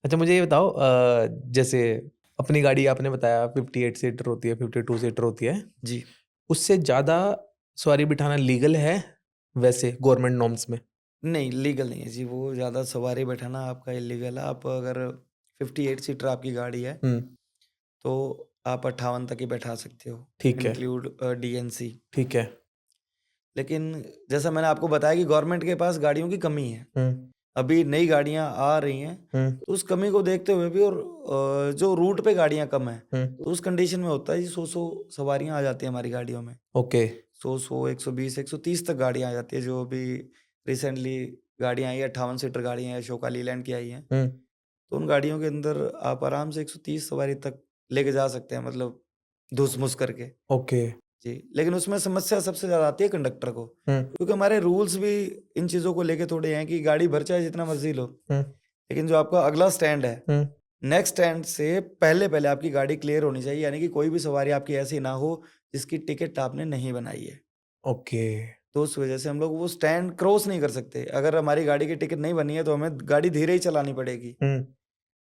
अच्छा मुझे ये बताओ जैसे अपनी गाड़ी आपने बताया 58 सीटर होती है 52 सीटर होती है जी। उससे ज़्यादा सवारी बिठाना लीगल है वैसे गवर्नमेंट नॉर्म्स में? नहीं, लीगल नहीं है जी, वो ज़्यादा सवारी बैठाना आपका इल्लीगल है। आप अगर 58 सीटर आपकी गाड़ी है, हुँ, तो आप 58 तक ही बैठा सकते हो, ठीक है, इंक्लूड डीएनसी। ठीक है। लेकिन जैसा मैंने आपको बताया कि गवर्नमेंट के पास गाड़ियों की कमी है। हुँ, अभी नई गाड़ियाँ आ रही हैं, हुँ, तो उस कमी को देखते हुए भी और जो रूट पे गाड़ियाँ कम हैं, हुँ, तो उस कंडीशन में होता है जी 100-100 सवारियाँ आ जाती हैं हमारी गाड़ियों में। ओके। 100-100, 120, 130 तक गाड़ियाँ आ जाती है, जो अभी रिसेंटली गाड़ियाँ आई हैं, 58 सीटर गाड़ियाँ हैं, अशोका लीलैंड की आई हैं। हुँ, तो उन गाड़ियों के अंदर आप आराम से 130 सवारी तक लेके जा सकते हैं, मतलब धूस-मूस करके। ओके। जी, लेकिन उसमें समस्या सबसे ज़्यादा आती है कंडक्टर को, हुँ, क्योंकि हमारे रूल्स भी इन चीज़ों को लेके थोड़े हैं कि गाड़ी भर चाहे जितना मर्ज़ी लो, हुँ, लेकिन जो आपका अगला स्टैंड है, हुँ, नेक्स्ट स्टैंड से पहले-पहले आपकी गाड़ी क्लियर होनी चाहिए, यानी कि कोई भी सवारी आपकी ऐसी ना हो, जिसकी टिकट आपने नहीं बनाई है। ओके। तो उस वजह से हम लोग वो स्टैंड क्रॉस नहीं कर सकते। अगर हमारी गाड़ी की टिकट नहीं बनी है, तो हमें गाड़ी धीरे ही चलानी पड़ेगी। हुँ,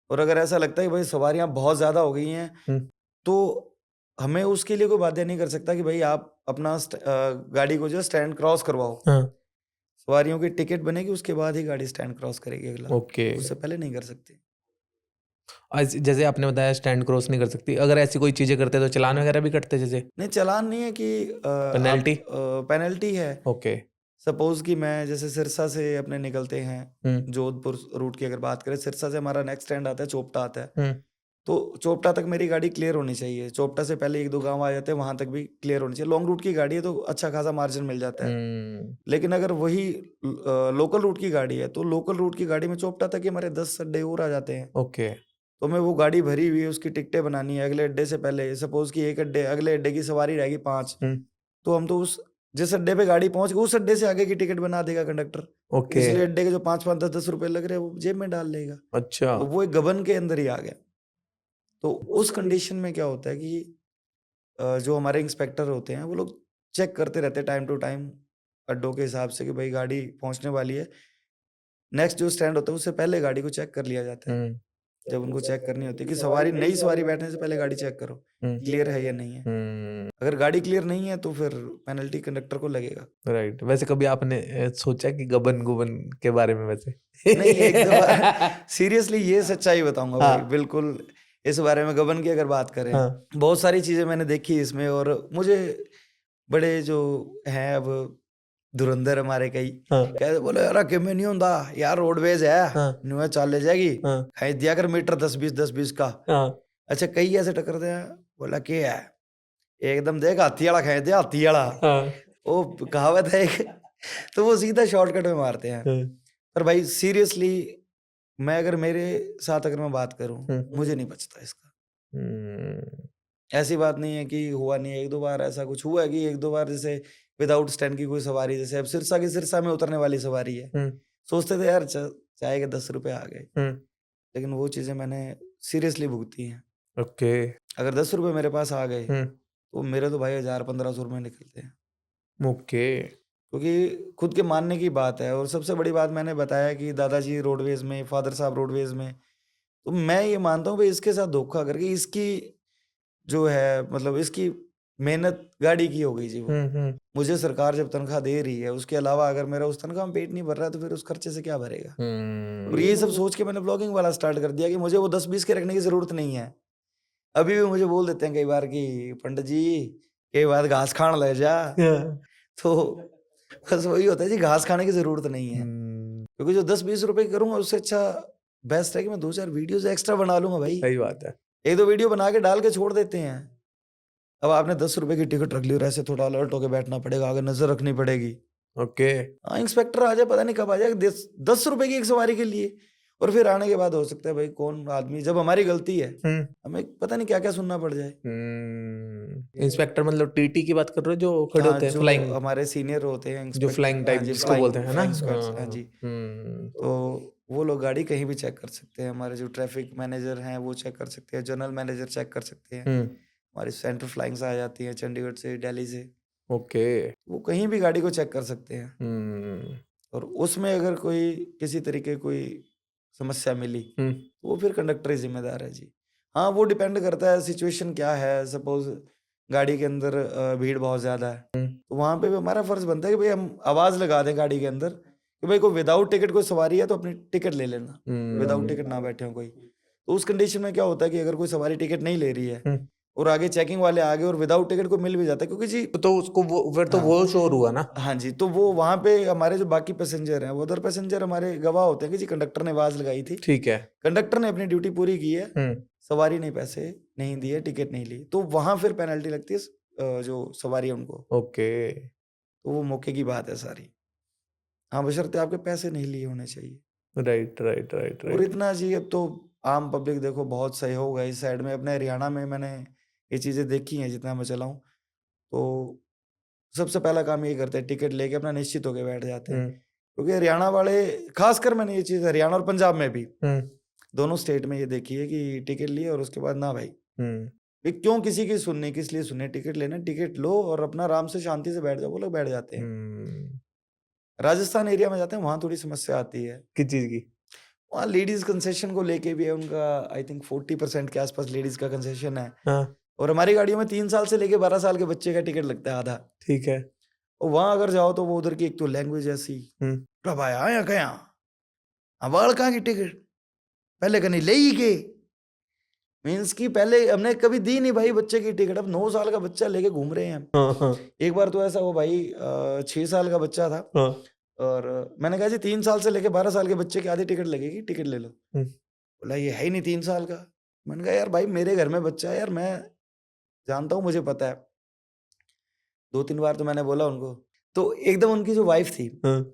और अगर ऐसा लगता है कि भाई सवारियाँ बहुत ज़्यादा हो गई हैं, हुँ, तो हमें उसके लिए कोई बाध्य नहीं कर सकता कि भाई आप अपना गाड़ी को जो है स्टैंड क्रॉस करवाओ। हाँ, सवारियों की टिकट बनेगी, उसके बाद ही गाड़ी स्टैंड क्रॉस करेगी अगला। ओके। उससे पहले नहीं कर सकते। आज जैसे आपने बताया स्टैंड क्रॉस नहीं कर सकती, अगर ऐसी कोई चीज़ें करते तो चालान वगैरह भी कटते जैसे? नहीं, चालान नहीं है कि पेनल्टी? आप पेनल्टी है। ओके। सपोज़ कि मैं जैसे सिरसा से अपने निकलते हैं, हुँ, जोधपुर रूट की अगर बात करें, सिरसा से हमारा नेक्स्ट स्टैंड आता है, चोपटा आता है। हुँ, तो चोपटा तक मेरी गाड़ी क्लियर होनी चाहिए। चोपटा से पहले 1-2 गाँव आ जाते हैं, वहाँ तक भी क्लियर होनी चाहिए। लॉन्ग रूट की गाड़ी है, तो अच्छा खासा मार्जिन मिल जाता है। हुँ, लेकिन अगर वही लोकल रूट की गाड़ी है, तो लोकल रूट की गाड़ी में चोपटा तक ही हमारे 10 अड्डे और आ जाते हैं। ओके। तो हमें वो गाड़ी भरी हुई है, उसकी टिकटें बनानी है अगले अड्डे से पहले। सपोज़ कि एक अड्डे अगले अड्डे की सवारी रहेगी 5, हुँ, तो हम तो उस जिस अड्डे पे गाड़ी पहुँच गई, उस अड्डे से आगे की टिकट बना देगा कंडक्टर। ओके। इसलिए अड्डे के जो 5-5, 10-10 रुपए लग रहे हैं, वो जेब में डाल लेगा। अच्छा। तो वो एक गबन के अंदर ही आ गया। तो उस कंडीशन में क्या होता है कि जो हमारे इंस्पेक्टर होते हैं, वो लोग चेक करते रहते हैं टाइम टू टाइम अड्डों के हिसाब से कि भाई गाड़ी पहुँचने वाली है। नेक्स्ट जो स्टैंड होता है, उससे पहले गाड़ी को चेक कर लिया जाता है। हुँ, जब उनको चेक करनी होती है कि सवारी नई सवारी बैठने से पहले गाड़ी चेक करो, हुँ, क्लियर है या नहीं है। हुँ, अगर गाड़ी क्लियर नहीं है, तो फिर पेनल्टी कंडक्टर को लगेगा। राइट। वैसे कभी आपने सोचा कि गबन-गुबन के बारे में वैसे? नहीं, एक दो बार सीरियसली ये सच्चाई बताऊँगा भाई, हाँ, बिल्कुल इस बारे में गबन की अगर बात करें, हाँ, बहुत सारी चीज़ें मैंने देखी इसमें और मुझे बड़े जो हैं अब धुरंधर हमारे कई, हाँ, कहते बोले यार किमें नहीं होंदा यार रोडवेज है, हाँ, न्यू चल ले जाएगी, हाँ, खरीद दिया कर मीटर 10-20 10-20 का। हाँ, अच्छा कई ऐसे टकरते हैं, बोला के है? एकदम देख हाथी वाला खरीद दिया हाथी वाला। हाँ, वो कहावत है एक तो वो सीधा शॉर्टकट में मारते हैं। हाँ, पर भाई सीरियसली मैं अगर मेरे साथ अगर मैं बात करूँ, हुँ, मुझे नहीं बचता इसका। हुँ, ऐसी बात नहीं है कि हुआ नहीं है, 1-2 बार ऐसा कुछ हुआ है कि 1-2 बार जैसे विदाउट स्टैंड की कोई सवारी, जैसे अब सिरसा की सिरसा में उतरने वाली सवारी है। हुँ, सोचते थे यार चाय के 10 रुपए आ गए, हुँ, लेकिन वो चीज़ें मैंने सीरियसली भुगती हैं। ओके, अगर 10 रुपए मेरे पास आ गए, हुँ, तो मेरे तो भाई 1000-1500 रुपए निकलते हैं। ओके, क्योंकि खुद के मानने की बात है और सबसे बड़ी बात मैंने बताया कि दादाजी रोडवेज़ में, फ़ादर साहब रोडवेज़ में, तो मैं ये मानता हूँ भई इसके साथ धोखा करके इसकी जो है मतलब इसकी मेहनत गाड़ी की हो गई जी वो। हुँ, हुँ, मुझे सरकार जब तनख्वाह दे रही है, उसके अलावा अगर मेरा उस तनख्वाह में पेट नहीं भर रहा है, तो फिर उस खर्चे से क्या भरेगा? और ये सब हुँ, सोच के मैंने ब्लॉगिंग वाला स्टार्ट कर दिया कि मुझे वो 10-20 के रखने की ज़रूरत नहीं है। अभी भी मुझे बोल देते हैं कई बार कि पंडित जी, कई बार घास खाण ले जा। हाँ, तो बस वही होता है जी, घास खाने की ज़रूरत नहीं है। हुँ, क्योंकि जो 10-20 रुपए की करूँगा उससे अच्छा बेस्ट है कि मैं 2-4 वीडियोज़ एक्स्ट्रा बना लूँगा भाई। सही बात है। 1-2 वीडियो बना के डाल के छोड़ देते हैं। अब आपने 10 रुपए की टिकट रख ली और ऐसे थोड़ा अलर्ट होके बैठना पड़ेगा, आगे नज़र रखनी पड़ेगी। ओके, हाँ, इंस्पेक्टर आ जाए पता नहीं कब आ जाए, 10 रुपए की एक सवारी के लिए। और फिर आने के बाद हो सकता है भाई कौन आदमी, जब हमारी गलती है, हुँ, हमें पता नहीं क्या-क्या सुनना पड़ जाए। इंस्पेक्टर मतलब टीटी की बात कर रहे हो जो खड़े हाँ, होते हैं जो फ्लाइंग, हमारे सीनियर होते हैं जो इंस्पेक्टर, फ्लाइंग हाँ टाइप जी, जिसको बोलते हैं, है ना? फ्लाइंग स्क्वाड्स, हाँ, हाँ हाँ, जी। हुँ, तो वो लोग गाड़ी कहीं भी चेक कर सकते हैं। हमारे जो ट्रैफिक मैनेजर हैं वो चेक कर सकते हैं, जनरल मैनेजर चेक कर सकते हैं। हुँ, हमारी सेंट्रल फ्लाइंग्स आ जाती हैं चंडीगढ़ से, दिल्ली से। ओके, वो कहीं भी गाड़ी को चेक कर सकते हैं। हुँ, और उसमें अगर कोई किसी तरीके कोई समस्या मिली, हम्म, तो वो फिर कंडक्टर ही जिम्मेदार है जी। हाँ, वो डिपेंड करता है सिचुएशन क्या है। सपोज गाड़ी के अंदर भीड़ बहुत ज़्यादा है, तो वहाँ पे भी हमारा फर्ज बनता है कि भाई हम आवाज़ लगा दें गाड़ी के अंदर कि भाई कोई विदाउट टिकट कोई सवारी है तो अपनी टिकट ले लेना, विदाउट टिकट ना बैठे हो कोई। तो उस कंडीशन में क्या होता है कि अगर कोई सवारी टिकट नहीं ले रही है हम्म। और आगे चेकिंग वाले आ गए और विदाउट टिकट को मिल भी जाता है, क्योंकि जी तो उसको वो फिर तो हाँ वो श्योर हुआ ना। हाँ जी, तो वो वहाँ पे हमारे जो बाकी पैसेंजर हैं, वो अदर पैसेंजर हमारे गवाह होते हैं कि जी कंडक्टर ने आवाज़ लगाई थी, ठीक है। कंडक्टर ने अपनी ड्यूटी पूरी की है, हम्म, सवारी ने पैसे नहीं दिए, टिकट नहीं ली, तो वहाँ फिर पेनल्टी लगती है जो सवारी है उनको। ओके। तो वो मौके की बात है सारी। हाँ, बशर्ते आपके पैसे नहीं लिए होने चाहिए। राइट राइट राइट और राइट। इतना जी अब तो आम पब्लिक देखो बहुत सहयोग है इस साइड में। अपने हरियाणा में मैंने ये चीज़ें देखी हैं जितना मैं चला हूँ, तो सबसे पहला काम ये करते हैं, टिकट लेके अपना निश्चित होके बैठ जाते हैं। क्योंकि हरियाणा वाले, खासकर मैंने ये चीज़ हरियाणा और पंजाब में भी, दोनों स्टेट में ये देखी है कि टिकट लिए और उसके बाद ना भाई, भाई क्यों किसी की सुननी, किस लिए सुननी, टिकट लेना, टिकट लो और अपना आराम से शांति से बैठ जाओ। वो लोग बैठ जाते हैं। राजस्थान एरिया में जाते हैं, वहाँ थोड़ी समस्या आती है। किस चीज की? वहाँ लेडीज कंसेशन को लेके भी है उनका, आई थिंक 40% के आसपास लेडीज का कंसेशन है। हाँ, और हमारी गाड़ियों में 3 साल से लेके 12 साल के बच्चे का टिकट लगता है आधा। ठीक है। और वहाँ अगर जाओ तो वो उधर की एक तो लैंग्वेज ऐसी, हम्म, भाई आया कया अवाल कहाँ की टिकट पहले कहीं ले ही के, मीन्स की पहले हमने कभी दी नहीं भाई बच्चे की टिकट, अब 9 साल का बच्चा लेके घूम रहे हैं हम। हाँ हाँ एक बार तो ऐसा हुआ भाई, 6 साल का बच्चा था हाँ। और मैंने कहा जी 3 साल से लेके 12 साल के बच्चे की आधी टिकट लगेगी, टिकट ले लो। बोला ये है ही नहीं 3 साल का। मैंने कहा यार भाई मेरे घर में बच्चा है यार, मैं जानता हूँ, मुझे पता है। 2-3 बार तो मैंने बोला उनको, तो एकदम उनकी जो वाइफ थी, हाँ।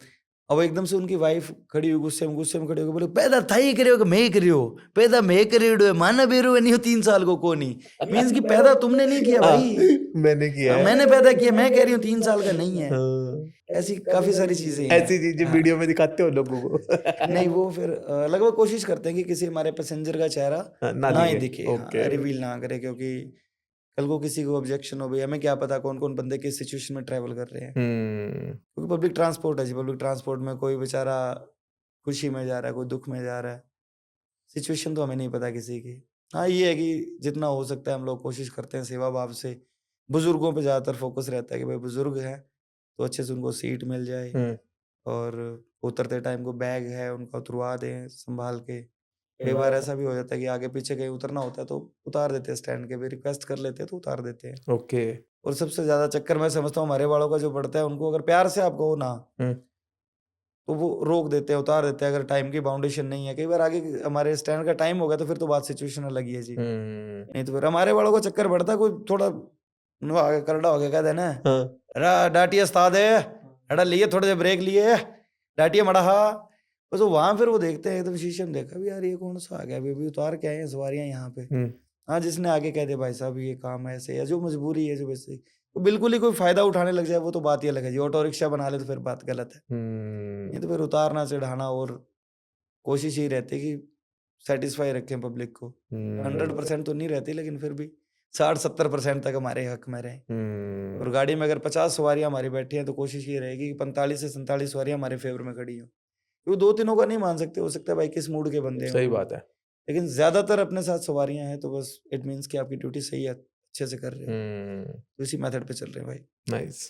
अब एकदम से उनकी वाइफ खड़ी हुई गुस्से में खड़ी होकर बोले पैदा था ही करियो कि मैं ही करियो, पैदा मैं करियो माना बेरो नहीं हो 3 साल को को नहीं, मीन्स कि पैदा तुमने नहीं किया भाई, मैंने किया है। मैंने पैदा किया, मैं कह रही हूँ 3 साल का नहीं है। हाँ। ऐसी काफी सारी चीजें हैं। ऐसी चीजें हाँ। वीडियो में दिखाते हो लोगों को। नहीं वो फिर लगभग कोशिश करते हैं कि किसी हमारे पैसेंजर का चेहरा ना ना ही दिखे। दिखे, ओके। रिवील ना करे, क्योंकि कल को किसी को ऑब्जेक्शन हो भाई, हमें क्या पता कौन कौन बंदे किस सिचुएशन में ट्रैवल कर रहे हैं। क्योंकि पब्लिक ट्रांसपोर्ट है जी, पब्लिक ट्रांसपोर्ट में कोई बेचारा खुशी में जा रहा है, कोई दुख में जा रहा है, सिचुएशन तो हमें नहीं पता किसी की। हाँ ये है कि जितना हो सकता है हम लोग कोशिश करते हैं सेवा भाव से। बुजुर्गों पे ज़्यादातर फोकस रहता है कि भाई बुजुर्ग हैं तो अच्छे से उनको सीट मिल जाए, और उतरते टाइम को बैग है उनका उतरवा दें संभाल के। कई बार ऐसा भी हो जाता है कि आगे पीछे कहीं उतरना होता है तो उतार देते हैं स्टैंड के भी, रिक्वेस्ट कर लेते हैं तो उतार देते हैं। ओके। और सबसे ज़्यादा चक्कर मैं समझता हूँ हमारे वालों का जो पड़ता है, उनको अगर प्यार से आप कहो ना तो वो रोक देते हैं, उतार देते हैं, अगर टाइम की बाउंडेशन नहीं है। कई बार आगे हमारे स्टैंड का टाइम हो गया तो फिर तो बात सिचुएशन अलग ही है जी। नहीं तो फिर हमारे वालों को चक्कर पड़ता है, कोई थोड़ा आगे करड़ा हो गया कह देना डाटिया उस्ताद है हड़ा लिए, थोड़े देर ब्रेक लिए डाटिया मड़ा हा, बस वहां फिर वो देखते हैं एकदम शीशे में, देखा भी यार ये कौन सा आ गया, अभी उतार के आए हैं सवारियां यहाँ पे। हाँ जिसने आगे कह दे भाई साहब ये काम है ऐसे, या जो मजबूरी है जो वैसे तो बिल्कुल ही कोई फायदा उठाने लग जाए वो तो बात ही अलग है जी। ऑटो रिक्शा बना ले तो फिर बात गलत है। नहीं तो फिर उतारना चढ़ाना, और कोशिश ही रहती है कि सेटिस्फाई रखें पब्लिक को। 100% तो नहीं रहती, लेकिन फिर भी 60-70% तक हमारे हक में रहे। और गाड़ी में अगर 50 सवारियां हमारी बैठी हैं तो कोशिश ये रहेगी कि 45 से 47 सवारियां हमारे फेवर में खड़ी हो। क्योंकि 2-3 का नहीं मान सकते, हो सकता है भाई किस मूड के बंदे हैं। सही बात है। लेकिन ज्यादातर अपने साथ सवारियां हैं तो बस इट मीन्स कि आपकी ड्यूटी सही है, अच्छे से कर रहे हो। तो इसी मेथड पे चल रहे हैं भाई। नाइस।